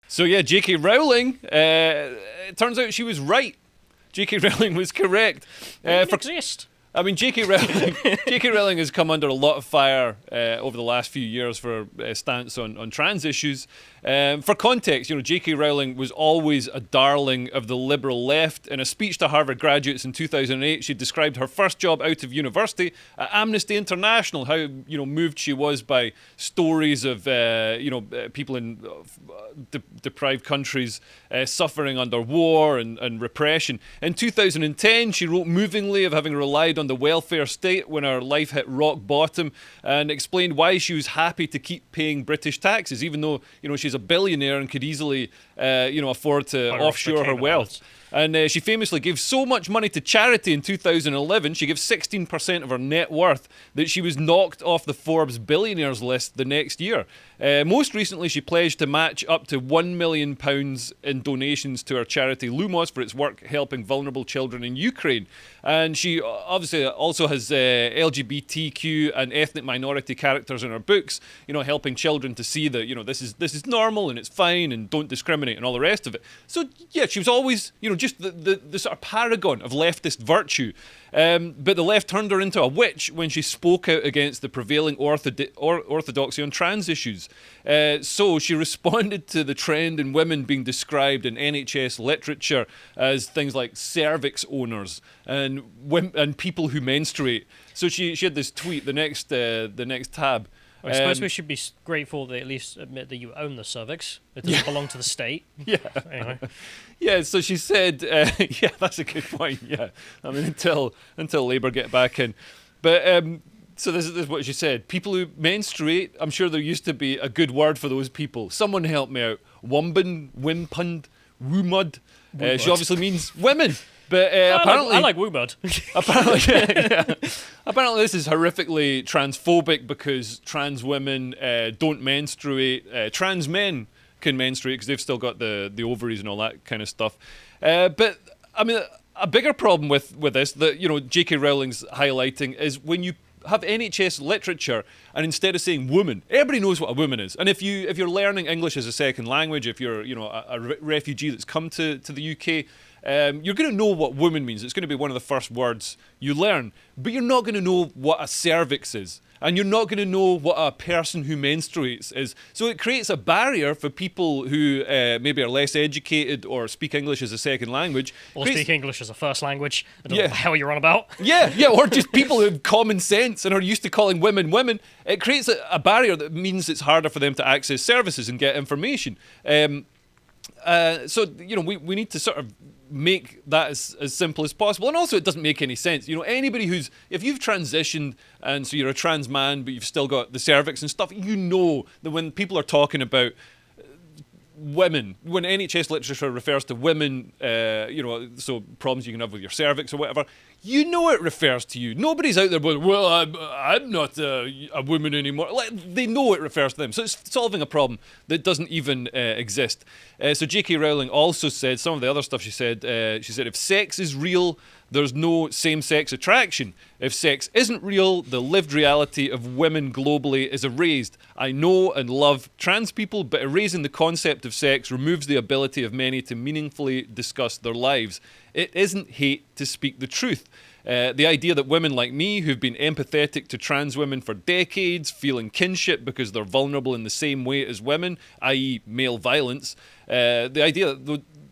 So yeah, J.K. Rowling, it turns out she was right. J.K. Rowling was correct. Exist. I mean, J.K. Rowling has come under a lot of fire over the last few years for stance on trans issues. For context, J.K. Rowling was always a darling of the liberal left. In a speech to Harvard graduates in 2008, she described her first job out of university at Amnesty International, how moved she was by stories of people in deprived countries suffering under war and repression. In 2010, she wrote movingly of having relied on the welfare state when her life hit rock bottom, and explained why she was happy to keep paying British taxes, even though she's a billionaire and could easily afford to offshore her wealth. And she famously gave so much money to charity in 2011, she gave 16% of her net worth, that she was knocked off the Forbes billionaires list the next year. Most recently, she pledged to match up to £1 million in donations to her charity Lumos for its work helping vulnerable children in Ukraine. And she obviously also has LGBTQ and ethnic minority characters in her books, helping children to see that, this is normal and it's fine and don't discriminate and all the rest of it. So, yeah, she was always, just the sort of paragon of leftist virtue. But the left turned her into a witch when she spoke out against the prevailing orthodoxy on trans issues. So she responded to the trend in women being described in NHS literature as things like cervix owners and people who menstruate. So she had this tweet, the next tab. I suppose we should be grateful they at least admit that you own the cervix. It doesn't belong to the state. Yeah. Anyway. Yeah, so she said, yeah, that's a good point, yeah. I mean, until Labour get back in. But, so this is what she said. People who menstruate, I'm sure there used to be a good word for those people. Someone help me out. Wumban, wimpund, woomud. She obviously means women. But apparently, I like Woobud. Apparently, this is horrifically transphobic because trans women don't menstruate. Trans men can menstruate because they've still got the ovaries and all that kind of stuff. But I mean, a bigger problem with this that J.K. Rowling's highlighting is when you have NHS literature and instead of saying woman, everybody knows what a woman is. And if you're learning English as a second language, if you're a refugee that's come to the UK. You're going to know what woman means. It's going to be one of the first words you learn. But you're not going to know what a cervix is. And you're not going to know what a person who menstruates is. So it creates a barrier for people who maybe are less educated or speak English as a second language. Or speak English as a first language. I don't know what the hell you're on about. Yeah, or just people who have common sense and are used to calling women women. It creates a barrier that means it's harder for them to access services and get information. So we need to sort of make that as simple as possible. And also it doesn't make any sense. Anybody if you've transitioned and so you're a trans man but you've still got the cervix and stuff, that when people are talking about women, when NHS literature refers to women, so problems you can have with your cervix or whatever, it refers to you. Nobody's out there going, well, I'm not a woman anymore. They know it refers to them. So it's solving a problem that doesn't even exist. So J.K. Rowling also said, some of the other stuff she said, if sex is real, there's no same-sex attraction. If sex isn't real, the lived reality of women globally is erased. I know and love trans people, but erasing the concept of sex removes the ability of many to meaningfully discuss their lives. It isn't hate to speak the truth. The idea that women like me, who've been empathetic to trans women for decades, feeling kinship because they're vulnerable in the same way as women, i.e. male violence, the idea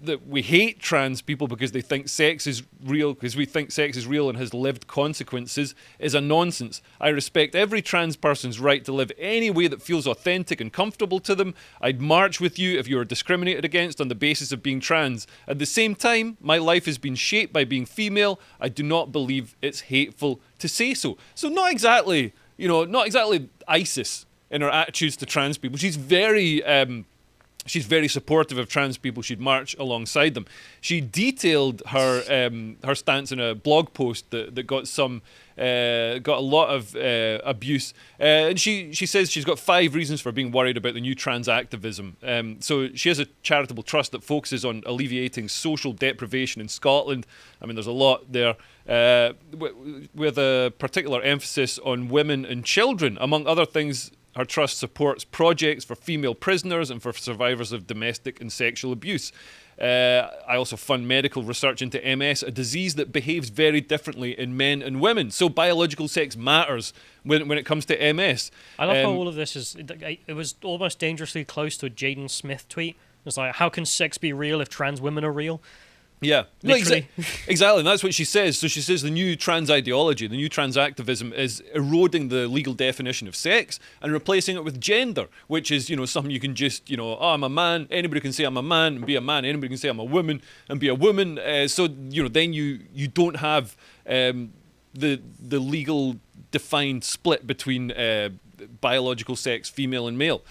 that we hate trans people because they think sex is real, because we think sex is real and has lived consequences, is a nonsense. I respect every trans person's right to live any way that feels authentic and comfortable to them. I'd march with you if you were discriminated against on the basis of being trans. At the same time, my life has been shaped by being female. I do not believe it's hateful to say so. So not exactly ISIS in her attitudes to trans people. She's very supportive of trans people. She'd march alongside them. She detailed her stance in a blog post that got a lot of abuse. And she says she's got 5 reasons for being worried about the new trans activism. So she has a charitable trust that focuses on alleviating social deprivation in Scotland. I mean, there's a lot there. With a particular emphasis on women and children. Among other things, Her trust supports projects for female prisoners and for survivors of domestic and sexual abuse. I also fund medical research into MS, a disease that behaves very differently in men and women. So biological sex matters when it comes to MS. I love how all of this is... It was almost dangerously close to a Jaden Smith tweet. It's like, how can sex be real if trans women are real? Yeah, literally. Exactly. And that's what she says. So she says the new trans ideology, the new trans activism is eroding the legal definition of sex and replacing it with gender, which is, something you can just, I'm a man. Anybody can say I'm a man and be a man. Anybody can say I'm a woman and be a woman. So then you don't have the legal defined split between biological sex, female and male,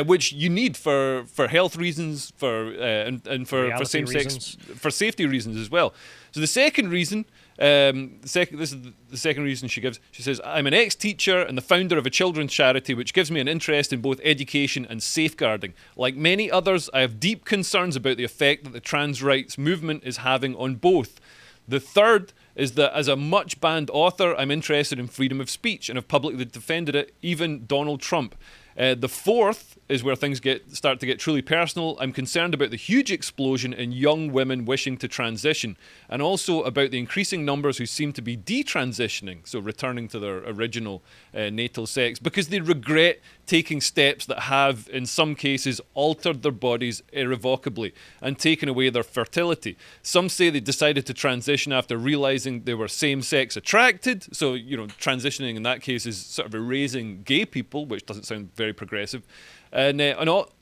which you need for health reasons, and for same sex, for safety reasons as well. So the second reason, this is the second reason she gives. She says, I'm an ex-teacher and the founder of a children's charity, which gives me an interest in both education and safeguarding. Like many others, I have deep concerns about the effect that the trans rights movement is having on both. The third is that as a much banned author, I'm interested in freedom of speech and have publicly defended it, even Donald Trump. The fourth is where things start to get truly personal. I'm concerned about the huge explosion in young women wishing to transition, and also about the increasing numbers who seem to be detransitioning, so returning to their original natal sex, because they regret taking steps that have, in some cases, altered their bodies irrevocably and taken away their fertility. Some say they decided to transition after realizing they were same-sex attracted, so, transitioning in that case is sort of erasing gay people, which doesn't sound very progressive. And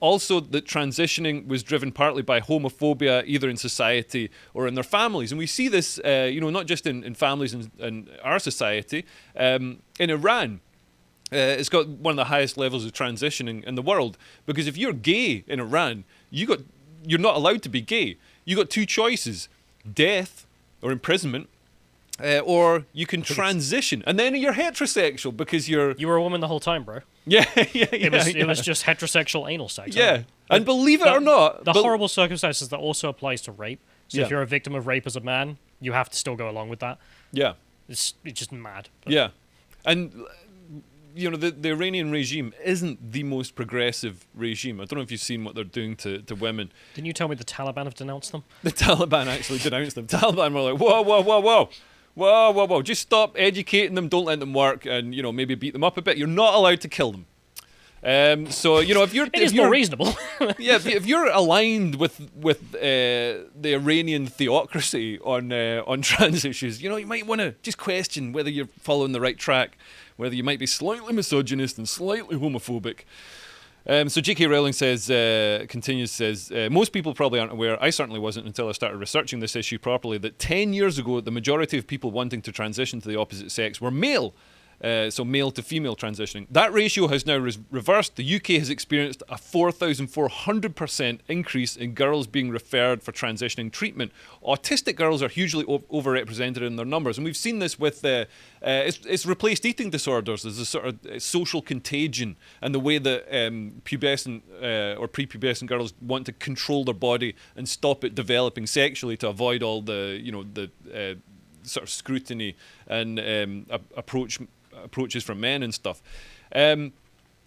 also that transitioning was driven partly by homophobia, either in society or in their families. And we see this, not just in families in our society. In Iran, it's got one of the highest levels of transitioning in the world. Because if you're gay in Iran, you're not allowed to be gay. You got two choices: death or imprisonment. Or you can transition, and then you're heterosexual because you were a woman the whole time, bro. Yeah. It was just heterosexual anal sex. Yeah, and believe it or not, the horrible circumstances that also applies to rape. So Yeah. if you're a victim of rape as a man, you have to still go along with that. Yeah, It's just mad. yeah, and the Iranian regime isn't the most progressive regime. I don't know if you've seen what they're doing to women. Didn't you tell me the Taliban have denounced them? The Taliban actually denounced them. Taliban were like, whoa, just stop educating them, don't let them work, and maybe beat them up a bit. You're not allowed to kill them. So if you're It is more reasonable. Yeah, if you're aligned with the Iranian theocracy on trans issues, you might want to just question whether you're following the right track, whether you might be slightly misogynist and slightly homophobic. So J.K. Rowling continues, most people probably aren't aware, I certainly wasn't until I started researching this issue properly, that 10 years ago, the majority of people wanting to transition to the opposite sex were male. So male to female transitioning. That ratio has now reversed. The UK has experienced a 4,400% increase in girls being referred for transitioning treatment. Autistic girls are hugely overrepresented in their numbers, and we've seen this with it's replaced eating disorders as a sort of social contagion, and the way that pubescent or prepubescent girls want to control their body and stop it developing sexually to avoid all the sort of scrutiny and approaches from men and stuff. And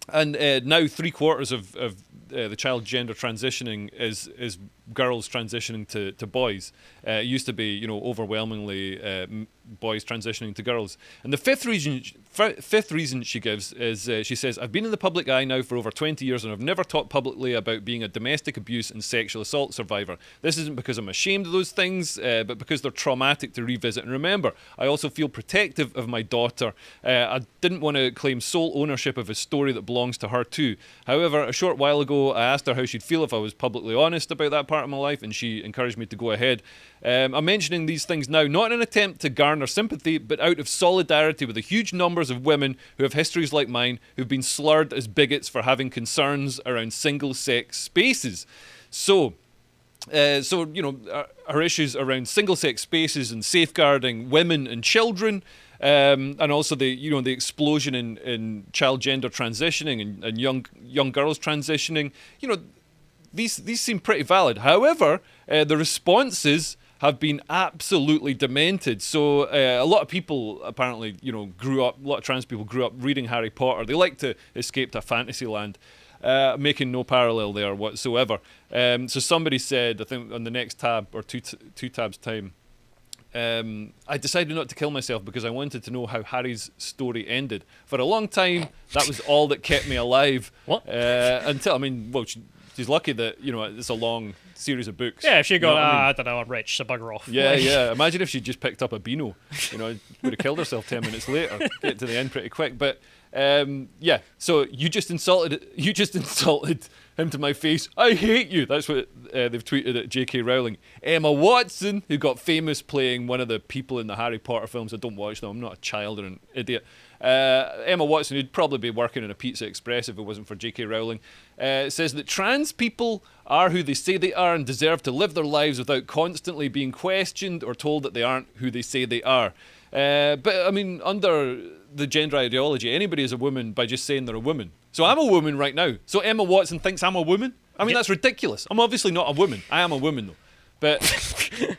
now 3/4 of the child gender transitioning is girls transitioning to boys. It used to be, overwhelmingly boys transitioning to girls. And the fifth reason she gives is she says, I've been in the public eye now for over 20 years and I've never talked publicly about being a domestic abuse and sexual assault survivor. This isn't because I'm ashamed of those things, but because they're traumatic to revisit and remember. I also feel protective of my daughter. I didn't want to claim sole ownership of a story that belongs to her too. However, a short while ago, I asked her how she'd feel if I was publicly honest about that part of my life, and she encouraged me to go ahead. I'm mentioning these things now not in an attempt to garner sympathy, but out of solidarity with the huge numbers of women who have histories like mine who've been slurred as bigots for having concerns around single-sex spaces. So her issues around single-sex spaces and safeguarding women and children, and also the explosion in child gender transitioning and young girls transitioning, these seem pretty valid. However, the responses have been absolutely demented. So a lot of people apparently, grew up. A lot of trans people grew up reading Harry Potter. They like to escape to fantasy land, making no parallel there whatsoever. So somebody said, I think on the next tab or two tabs time, I decided not to kill myself because I wanted to know how Harry's story ended. For a long time, that was all that kept me alive. What? She's lucky that it's a long series of books. Yeah, if she got, I I don't know, I'm rich, so bugger off. Yeah. Imagine if she just picked up a Beano. Would have killed herself 10 minutes later. Get to the end pretty quick. But so you just insulted him to my face. I hate you. That's what they've tweeted at J.K. Rowling. Emma Watson, who got famous playing one of the people in the Harry Potter films. I don't watch them. I'm not a child or an idiot. Emma Watson, who'd probably be working in a Pizza Express if it wasn't for J.K. Rowling, says that trans people are who they say they are and deserve to live their lives without constantly being questioned or told that they aren't who they say they are. But I mean, under the gender ideology, anybody is a woman by just saying they're a woman. So I'm a woman right now. So Emma Watson thinks I'm a woman? I mean, that's ridiculous. I'm obviously not a woman. I am a woman, though. But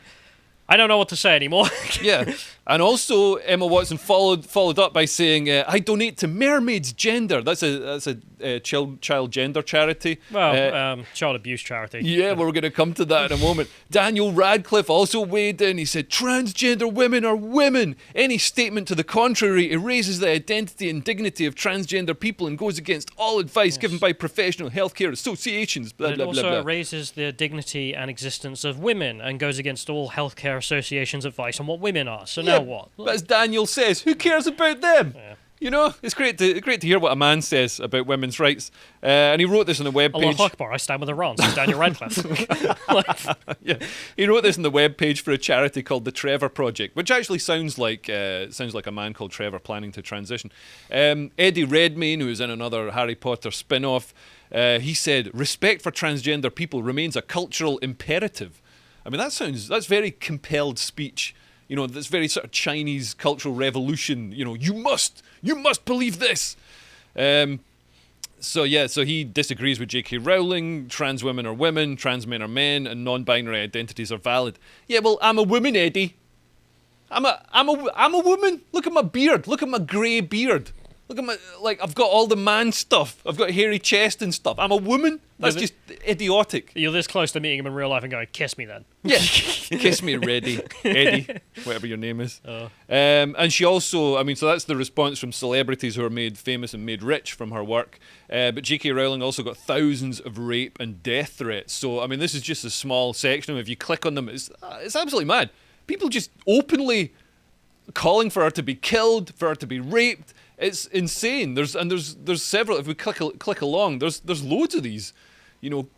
I don't know what to say anymore. yeah. And also, Emma Watson followed up by saying, I donate to Mermaids Gender. That's a child gender charity. Well, child abuse charity. Yeah, we're going to come to that in a moment. Daniel Radcliffe also weighed in. He said, transgender women are women. Any statement to the contrary erases the identity and dignity of transgender people and goes against all advice given by professional healthcare associations. Blah, But it blah, also blah, blah. erases the dignity and existence of women and goes against all healthcare associations' advice on what women are. So now what? But as Daniel says, who cares about them? Yeah. It's great to hear what a man says about women's rights. And he wrote this on the webpage. Allah Akbar, I stand with Iran, says Daniel Radcliffe. Yeah, he wrote this on the webpage for a charity called the Trevor Project, which actually sounds like a man called Trevor planning to transition. Eddie Redmayne, who is in another Harry Potter spin-off, he said, respect for transgender people remains a cultural imperative. I mean, that's very compelled speech. This very sort of Chinese cultural revolution. You must believe this. So he disagrees with J.K. Rowling. Trans women are women, trans men are men, and non-binary identities are valid. Yeah, well, I'm a woman, Eddie. I'm a woman. Look at my beard. Look at my grey beard. Look at my, I've got all the man stuff. I've got hairy chest and stuff. I'm a woman? That's just idiotic. You're this close to meeting him in real life and going, kiss me then. Yeah. Kiss me, Eddie, whatever your name is. And she also, so that's the response from celebrities who are made famous and made rich from her work. But J.K. Rowling also got thousands of rape and death threats. So, this is just a small section. If you click on them, it's absolutely mad. People just openly calling for her to be killed, for her to be raped. It's insane. There's several. If we click along, there's loads of these.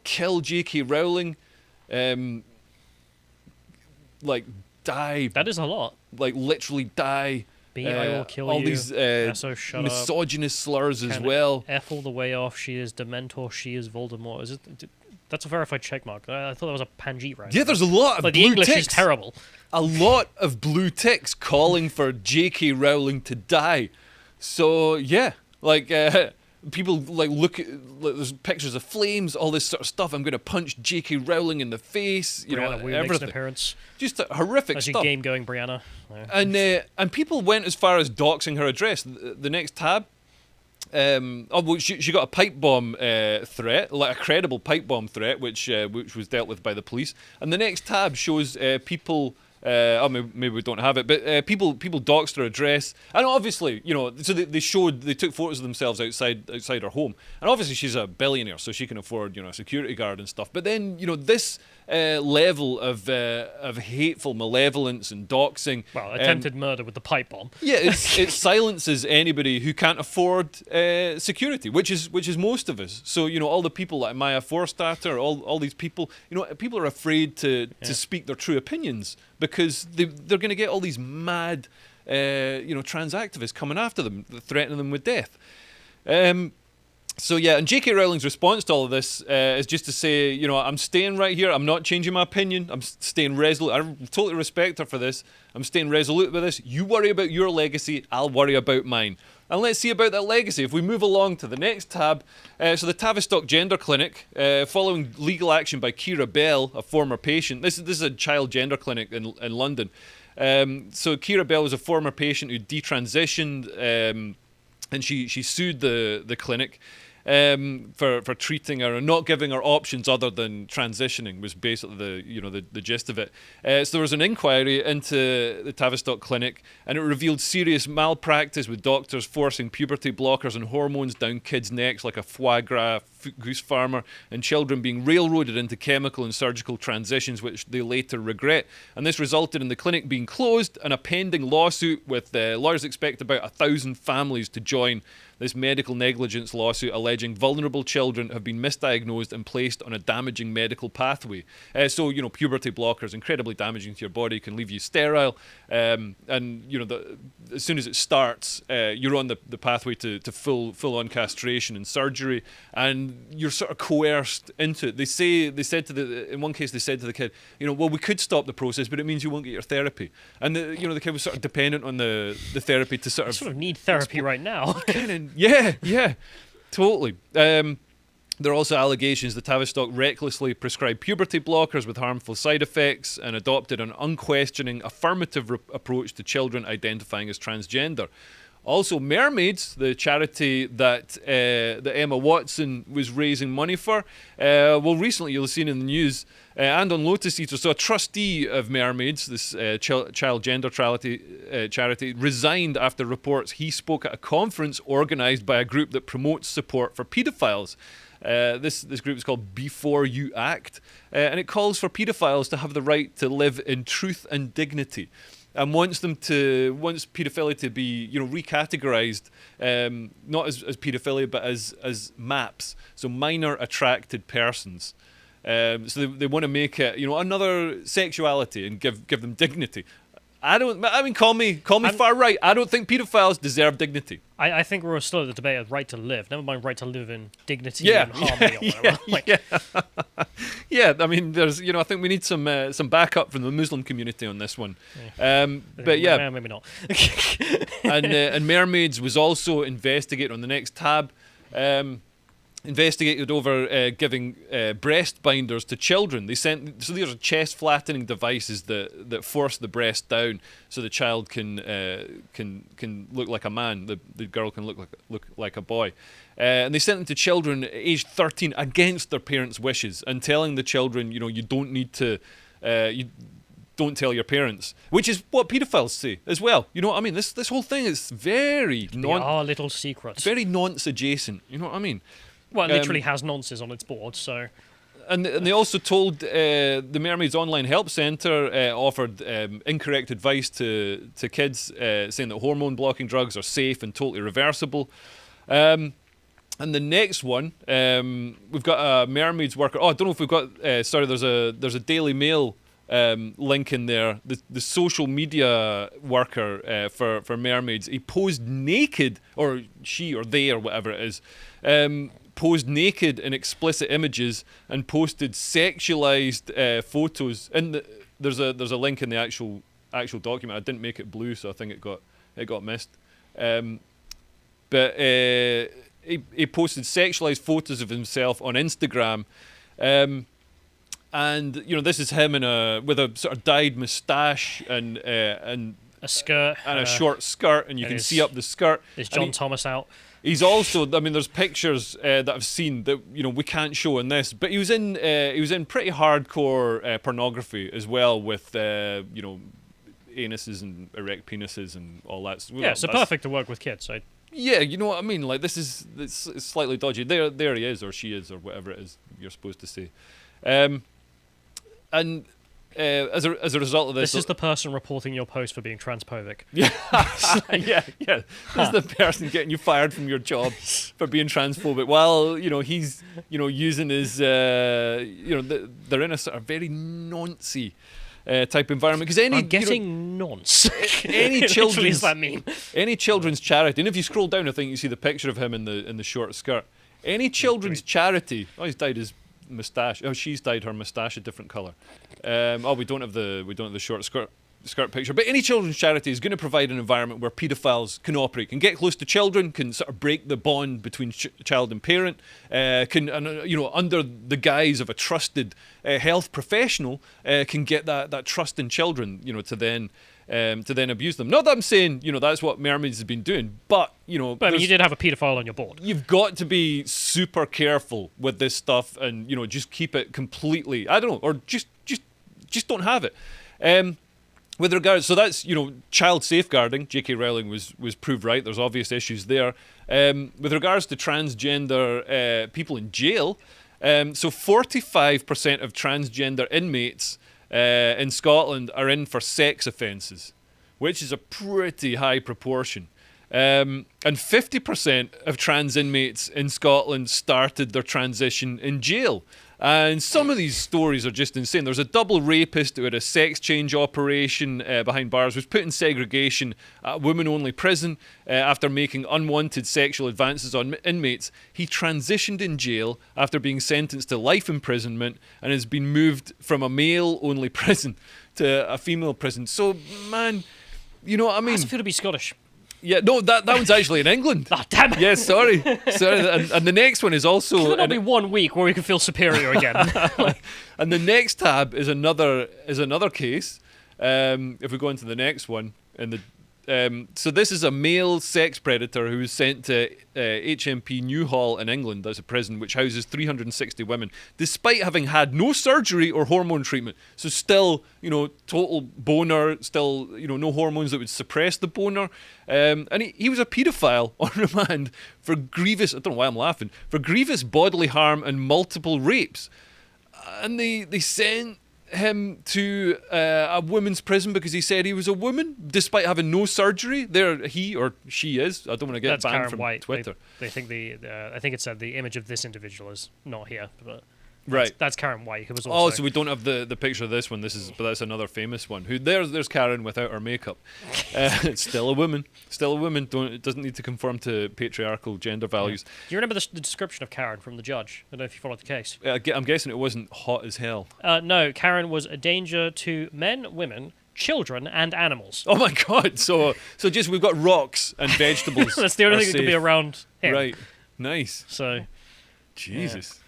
Kill J.K. Rowling, die. That is a lot. Literally die. I will kill all you. these shut misogynist slurs as Can well. F all the way off. She is Dementor. She is Voldemort. Is it? That's a verified checkmark. I thought that was a Panjit right. Yeah, there's a lot of blue the English ticks. is terrible. A lot of blue ticks calling for J.K. Rowling to die. So yeah, people look at there's pictures of flames, all this sort of stuff. I'm going to punch J.K. Rowling in the face. Brianna Wu makes an everything. appearance. Just horrific As stuff. your game going, Brianna. Yeah. And people went as far as doxing her address. The next tab. She got a pipe bomb threat, like a credible pipe bomb threat, which was dealt with by the police. And the next tab shows people. Maybe we don't have it, but people doxed her address, and obviously, so they took photos of themselves outside her home, and obviously she's a billionaire, so she can afford a security guard and stuff. But then this level of hateful malevolence and doxing, attempted murder with the pipe bomb. Yeah, it silences anybody who can't afford security, which is most of us. So all the people like Maya Forstater, all these people, people are afraid to speak their true opinions because they're going to get all these mad, trans activists coming after them, threatening them with death. So yeah, and J.K. Rowling's response to all of this is just to say, I'm staying right here. I'm not changing my opinion. I'm staying resolute. I totally respect her for this. I'm staying resolute with this. You worry about your legacy. I'll worry about mine. And let's see about that legacy. If we move along to the next tab, so the Tavistock Gender Clinic, following legal action by Keira Bell, a former patient. This is a child gender clinic in London. So Keira Bell was a former patient who detransitioned, and she sued the clinic for treating her and not giving her options other than transitioning, was basically the gist of it. So there was an inquiry into the Tavistock clinic, and it revealed serious malpractice with doctors forcing puberty blockers and hormones down kids' necks like a foie gras goose farmer, and children being railroaded into chemical and surgical transitions, which they later regret. And this resulted in the clinic being closed and a pending lawsuit with lawyers expect about 1,000 families to join this medical negligence lawsuit alleging vulnerable children have been misdiagnosed and placed on a damaging medical pathway. So, puberty blockers, incredibly damaging to your body, can leave you sterile. And, as soon as it starts, you're on the pathway to full-on castration and surgery. And you're sort of coerced into it. In one case, they said to the kid, well, we could stop the process, but it means you won't get your therapy. And the kid was sort of dependent on the therapy to sort of need therapy right now. Yeah, totally. There are also allegations that Tavistock recklessly prescribed puberty blockers with harmful side effects and adopted an unquestioning affirmative approach to children identifying as transgender. Also, Mermaids, the charity that Emma Watson was raising money for, recently you'll have seen in the news and on Lotus Eater, so a trustee of Mermaids, this child gender charity, resigned after reports he spoke at a conference organised by a group that promotes support for paedophiles. This group is called Before You Act, and it calls for paedophiles to have the right to live in truth and dignity, and wants paedophilia to be recategorised, not as paedophilia but as MAPs, so minor attracted persons. So they want to make it another sexuality and give them dignity. Call me far right. I don't think paedophiles deserve dignity. I think we're still at the debate of right to live. Never mind right to live in dignity and harmony. Yeah. I mean, there's I think we need some backup from the Muslim community on this one. But yeah, maybe not. and Mermaids was also investigated on the next tab. Investigated over giving breast binders to children. These are chest flattening devices that force the breast down so the child can look like a man. The girl can look like a boy. And they sent them to children aged 13 against their parents' wishes, and telling the children, you don't need to. You don't tell your parents, which is what paedophiles say as well. You know what I mean? This whole thing is very our little secrets. Very nonce adjacent. You know what I mean? Well, it literally has nonces on its board, so... And they also told the Mermaids Online Help Centre offered incorrect advice to kids, saying that hormone-blocking drugs are safe and totally reversible. And the next one, we've got a Mermaids worker... Oh, I don't know if we've got... there's a Daily Mail link in there. The social media worker for Mermaids, he posed naked, or she or they or whatever it is... posed naked in explicit images and posted sexualized photos. And there's a link in the actual document. I didn't make it blue, so I think it got missed. But he posted sexualized photos of himself on Instagram, and this is him with a sort of dyed moustache and a skirt and a short skirt, and you can see up the skirt. Is John Thomas out? He's also, there's pictures that I've seen that we can't show in this, but he was in pretty hardcore pornography as well, with anuses and erect penises and all that. Yeah, so perfect to work with kids. So. Yeah, you know what I mean. Like it's slightly dodgy. There he is, or she is, or whatever it is you're supposed to say. And as a result of this... This is the person reporting your post for being transphobic. Yeah. yeah. This is the person getting you fired from your job for being transphobic. While, he's, using his... they're in a sort of very noncy type environment. Because I'm getting nonce. Any children's... What does that mean? Any children's charity... And if you scroll down, I think you see the picture of him in the short skirt. Any children's charity... Oh, he's dyed his moustache. Oh, she's dyed her moustache a different colour. We don't have the short skirt skirt picture, but any children's charity is going to provide an environment where paedophiles can operate, can get close to children, can sort of break the bond between child and parent, under the guise of a trusted health professional, can get that trust in children, to then abuse them. Not that I'm saying, that's what Mermaids has been doing, but, But I mean, you did have a paedophile on your board. You've got to be super careful with this stuff and, just keep it completely, I don't know, or just don't have it. With regards, so that's, child safeguarding, J.K. Rowling was proved right. There's obvious issues there. With regards to transgender people in jail, so 45% of transgender inmates in Scotland are in for sex offences, which is a pretty high proportion. And 50% of trans inmates in Scotland started their transition in jail. And some of these stories are just insane. There's a double rapist who had a sex change operation behind bars, was put in segregation at a women-only prison after making unwanted sexual advances on inmates. He transitioned in jail after being sentenced to life imprisonment and has been moved from a male-only prison to a female prison. So, man, you know what I mean? How does it feel to be Scottish? Yeah, no, that one's actually in England. Oh, damn it. Yes, sorry. And the next one is also... Can there not be 1 week where we can feel superior again? And the next tab is another case. If we go into the next one, so this is a male sex predator who was sent to HMP Newhall in England. That's a prison which houses 360 women, despite having had no surgery or hormone treatment. So still, total boner, still, no hormones that would suppress the boner. And he was a paedophile on remand for grievous, I don't know why I'm laughing, for grievous bodily harm and multiple rapes. And they sent him to a women's prison because he said he was a woman, despite having no surgery. There, he or she is. I don't want to get That's banned Karen from White. Twitter. They think I think it said the image of this individual is not here, but Right. That's Karen White, who was also... Oh, so we don't have the picture of this one. But that's another famous one. Who there's Karen without her makeup. Still a woman. Still a woman. It doesn't need to conform to patriarchal gender values. Yeah. Do you remember the description of Karen from the judge? I don't know if you followed the case. I'm guessing it wasn't hot as hell. No, Karen was a danger to men, women, children, and animals. Oh my God! So just we've got rocks and vegetables. That's the only are thing that could be safe. around him. Right. Nice. So, Jesus.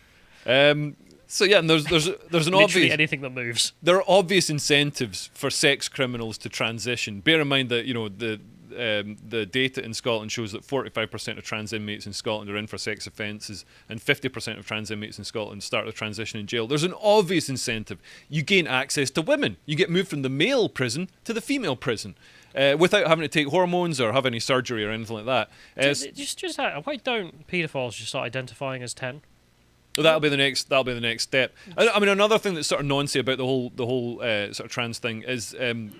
So yeah, and there's an literally obvious... anything that moves. There are obvious incentives for sex criminals to transition. Bear in mind that the data in Scotland shows that 45% of trans inmates in Scotland are in for sex offences, and 50% of trans inmates in Scotland start the transition in jail. There's an obvious incentive. You gain access to women. You get moved from the male prison to the female prison. Without having to take hormones or have any surgery or anything like that. Why don't paedophiles just start identifying as 10? So that'll be the next step. I mean, another thing that's sort of nonsense about the whole sort of trans thing is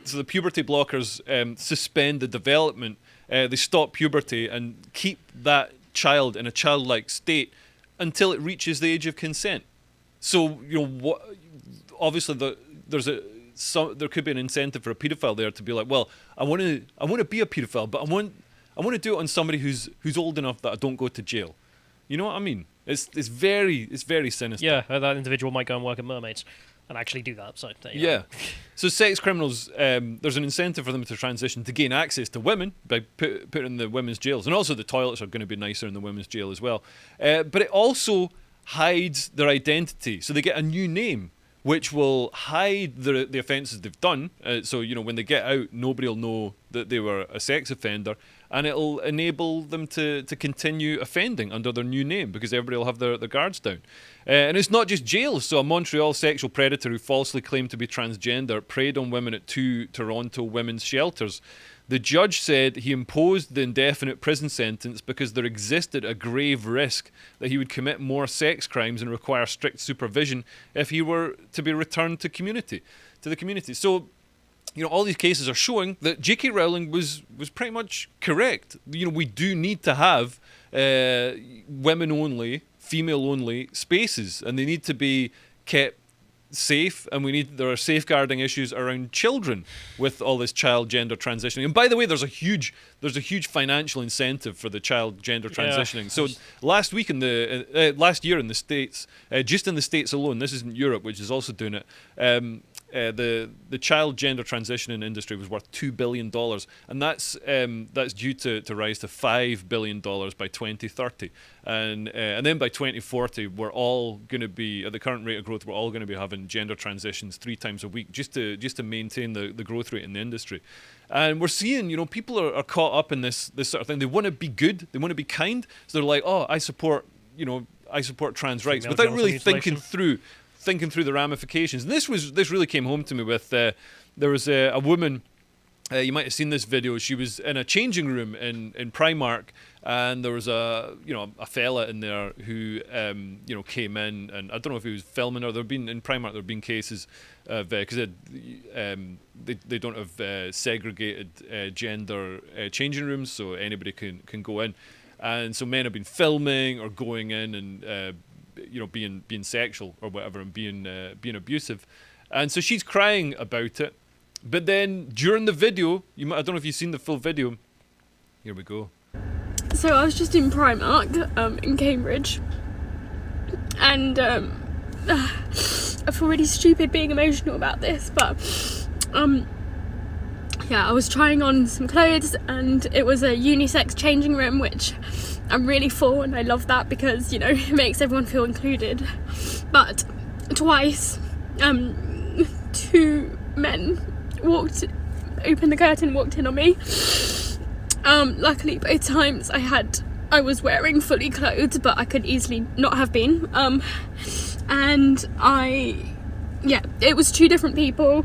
so the puberty blockers suspend the development. They stop puberty and keep that child in a childlike state until it reaches the age of consent. So obviously there could be an incentive for a paedophile there to be like, well, I want to be a paedophile, but I want to do it on somebody who's old enough that I don't go to jail. You know what I mean? It's very sinister. Yeah, that individual might go and work at Mermaids and actually do that. So yeah. So sex criminals, there's an incentive for them to transition to gain access to women by putting in the women's jails, and also the toilets are going to be nicer in the women's jail as well. But it also hides their identity, so they get a new name, which will hide the offences they've done. So when they get out, nobody will know that they were a sex offender. And it'll enable them to continue offending under their new name because everybody will have their guards down. And it's not just jails. So a Montreal sexual predator who falsely claimed to be transgender preyed on women at 2 Toronto women's shelters. The judge said he imposed the indefinite prison sentence because there existed a grave risk that he would commit more sex crimes and require strict supervision if he were to be returned to the community. So, all these cases are showing that J.K. Rowling was pretty much correct. We do need to have women-only, female-only spaces, and they need to be kept safe, and there are safeguarding issues around children with all this child gender transitioning. And by the way, there's a huge financial incentive for the child gender transitioning. So last year in the States, just in the States alone, this isn't Europe, which is also doing it. the child gender transitioning industry was worth $2 billion, and that's due to rise to $5 billion by 2030, and then by 2040 we're all going to be, at the current rate of growth, we're all going to be having gender transitions 3 times a week just to maintain the growth rate in the industry. And we're seeing, people are caught up in this sort of thing. They want to be good, they want to be kind, so they're like, oh, I support trans rights, without really thinking through the ramifications. And this really came home to me with there was a woman, you might have seen this video. She was in a changing room in Primark, and there was a fella in there who came in, and I don't know if he was filming, or in Primark there have been cases of, because they don't have segregated gender changing rooms, so anybody can go in, and so men have been filming or going in and being sexual or whatever, and being abusive. And so she's crying about it. But then during the video, I don't know if you've seen the full video. Here we go. So I was just in Primark in Cambridge, and I feel really stupid being emotional about this, but I was trying on some clothes, and it was a unisex changing room, which I'm really for, and I love that because, it makes everyone feel included. But twice, 2 men opened the curtain, walked in on me. Luckily, both times I was wearing fully clothed, but I could easily not have been. And it was 2 different people,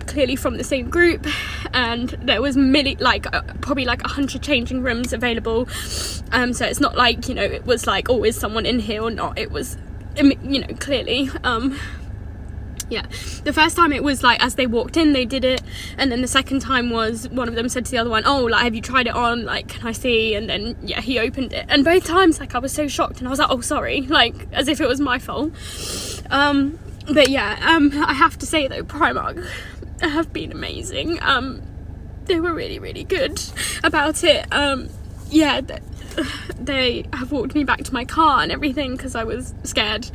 clearly from the same group, and there was probably 100 changing rooms available. So it's not like, it was like, oh, is someone in here or not? It was, clearly. The first time it was like, as they walked in, they did it, and then the second time was, one of them said to the other one, oh, have you tried it on, can I see? And then he opened it, and both times I was so shocked, and I was like, oh, sorry, as if it was my fault. But I have to say though, Primark have been amazing. They were really, really good about it. They have walked me back to my car and everything because I was scared.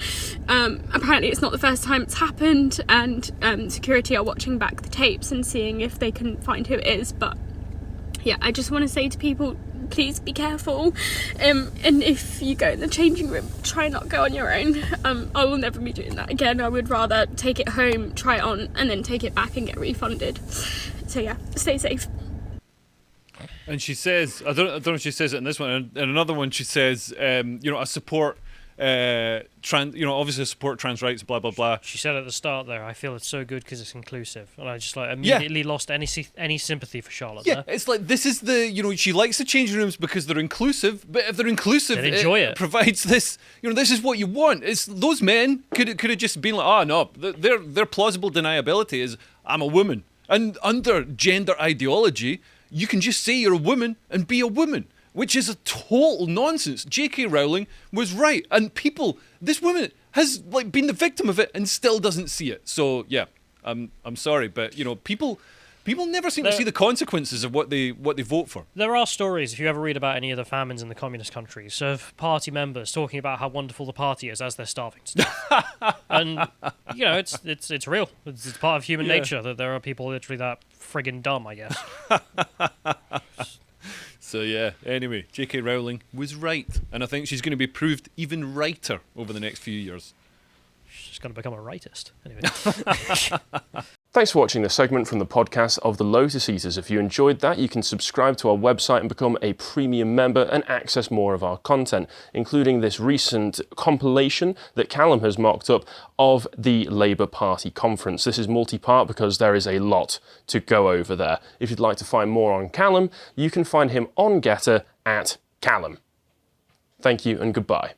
Apparently it's not the first time it's happened, and security are watching back the tapes and seeing if they can find who it is. But I just want to say to people, please be careful, and if you go in the changing room, try not go on your own. I will never be doing that again. I would rather take it home, try it on, and then take it back and get refunded. So stay safe. And she says, I don't know if she says it in this one, and another one she says, I support obviously I support trans rights, blah blah blah. She said at the start there, I feel it's so good because it's inclusive, and I just immediately lost any sympathy for Charlotte. Yeah, there. It's like, this is she likes the changing rooms because they're inclusive, but if they're inclusive, then enjoy it. Provides this, this is what you want. It's those men could have just been like, oh no, their plausible deniability is, I'm a woman, and under gender ideology, you can just say you're a woman and be a woman, which is a total nonsense. J.K. Rowling was right, and this woman has been the victim of it and still doesn't see it. So I'm sorry, but people never seem to see the consequences of what they vote for. There are stories, if you ever read about any of the famines in the communist countries, of party members talking about how wonderful the party is as they're starving to death. And it's real. It's part of human nature that there are people literally that friggin' dumb, I guess. So anyway, J.K. Rowling was right, and I think she's going to be proved even righter over the next few years. She's going to become a rightist. Anyway. Thanks for watching this segment from the podcast of the Lotus Eaters. If you enjoyed that, you can subscribe to our website and become a premium member and access more of our content, including this recent compilation that Callum has mocked up of the Labour Party conference. This is multi-part because there is a lot to go over there. If you'd like to find more on Callum, you can find him on Getter at Callum. Thank you and goodbye.